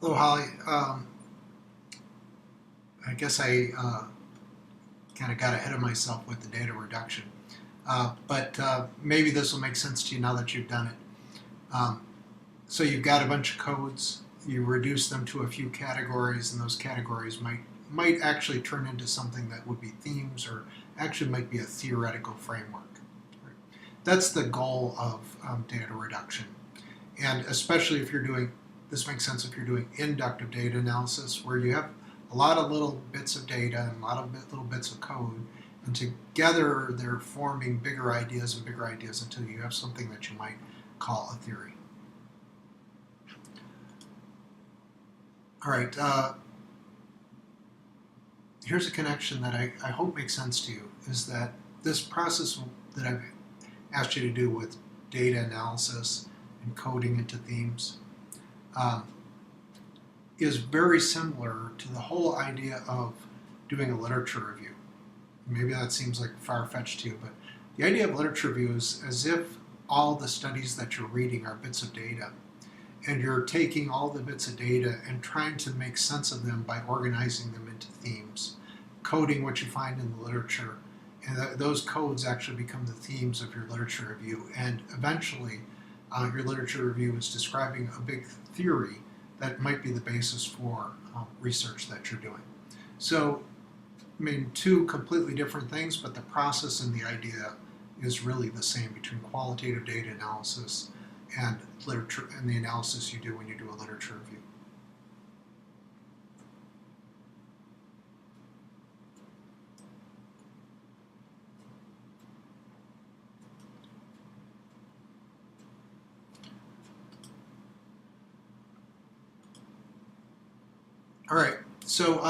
Hello, Holly. I guess I kind of got ahead of myself with the data reduction, but maybe this will make sense to you now that you've done it. Um, so you've got a bunch of codes. You reduce them to a few categories, and those categories might actually turn into something that would be themes, or actually might be a theoretical framework. That's the goal of data reduction, and especially if you're doing this makes sense if you're doing inductive data analysis, where you have a lot of little bits of data and a lot of little bits of code, and together they're forming bigger ideas and bigger ideas until you have something that you might call a theory. All right, here's a connection that I hope makes sense to you, is that this process that I've asked you to do with data analysis and coding into themes um, is very similar to the whole idea of doing a literature review. Maybe that seems like far-fetched to you, but the idea of literature review is as if all the studies that you're reading are bits of data, and you're taking all the bits of data and trying to make sense of them by organizing them into themes, coding what you find in the literature, and those codes actually become the themes of your literature review, and eventually your literature review is describing a big theory that might be the basis for research that you're doing. So, I mean, two completely different things, but the process and the idea is really the same between qualitative data analysis and literature and the analysis you do when you do a literature review. All right, so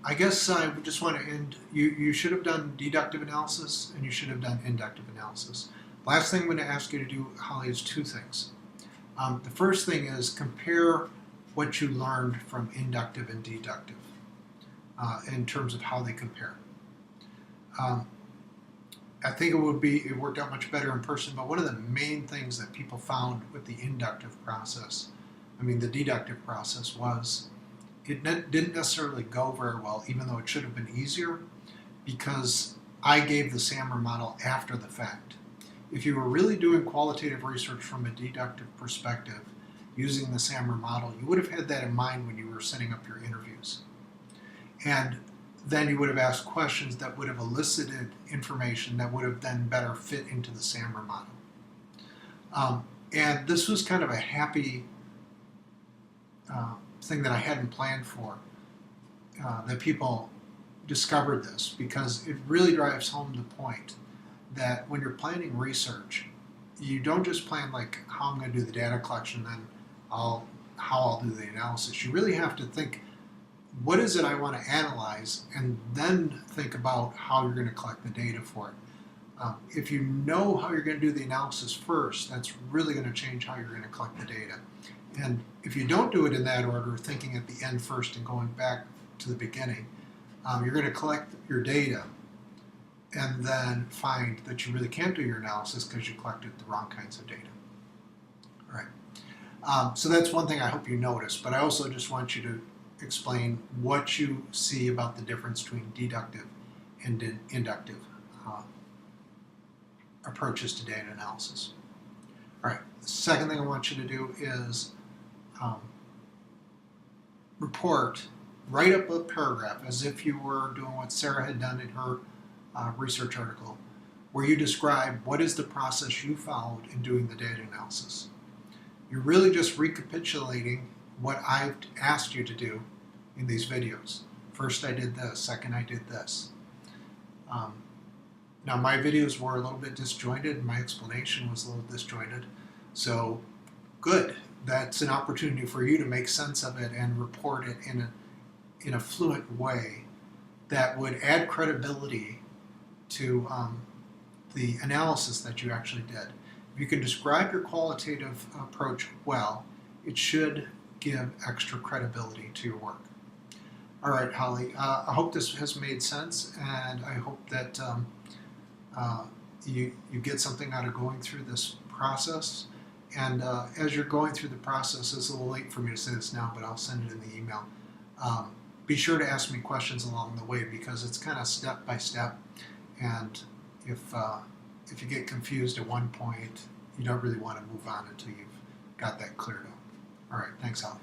I guess I just want to end. You should have done deductive analysis and you should have done inductive analysis. Last thing I'm going to ask you to do, Holly, is two things. The first thing is compare what you learned from inductive and deductive in terms of how they compare. Um, I think it worked out much better in person, but one of the main things that people found with the inductive process, the deductive process, was it didn't necessarily go very well, even though it should have been easier, because I gave the SAMR model after the fact. If you were really doing qualitative research from a deductive perspective using the SAMR model, you would have had that in mind when you were setting up your interviews. And then you would have asked questions that would have elicited information that would have then better fit into the SAMR model. And this was kind of a happy thing that I hadn't planned for, that people discovered this, because it really drives home the point that when you're planning research, you don't just plan like how I'm going to do the data collection, then how I'll do the analysis. You really have to think, what is it I want to analyze, and then think about how you're going to collect the data for it. If you know how you're going to do the analysis first, that's really going to change how you're going to collect the data. And if you don't do it in that order, thinking at the end first and going back to the beginning, you're going to collect your data and then find that you really can't do your analysis because you collected the wrong kinds of data. All right. So that's one thing I hope you notice, but I also just want you to explain what you see about the difference between deductive and inductive approaches to data analysis. All right. The second thing I want you to do is write up a paragraph as if you were doing what Sarah had done in her research article, where you describe what is the process you followed in doing the data analysis. You're really just recapitulating what I've asked you to do in these videos. First I did this, second I did this. Now my videos were a little bit disjointed, and my explanation was a little disjointed, so good. That's an opportunity for you to make sense of it and report it in a fluent way that would add credibility to the analysis that you actually did. If you can describe your qualitative approach well, it should give extra credibility to your work. All right, Holly, I hope this has made sense, and I hope that you get something out of going through this process. And as you're going through the process, it's a little late for me to say this now, but I'll send it in the email. Be sure to ask me questions along the way because it's kind of step by step. And if you get confused at one point, you don't really want to move on until you've got that cleared up. All right, thanks, Al.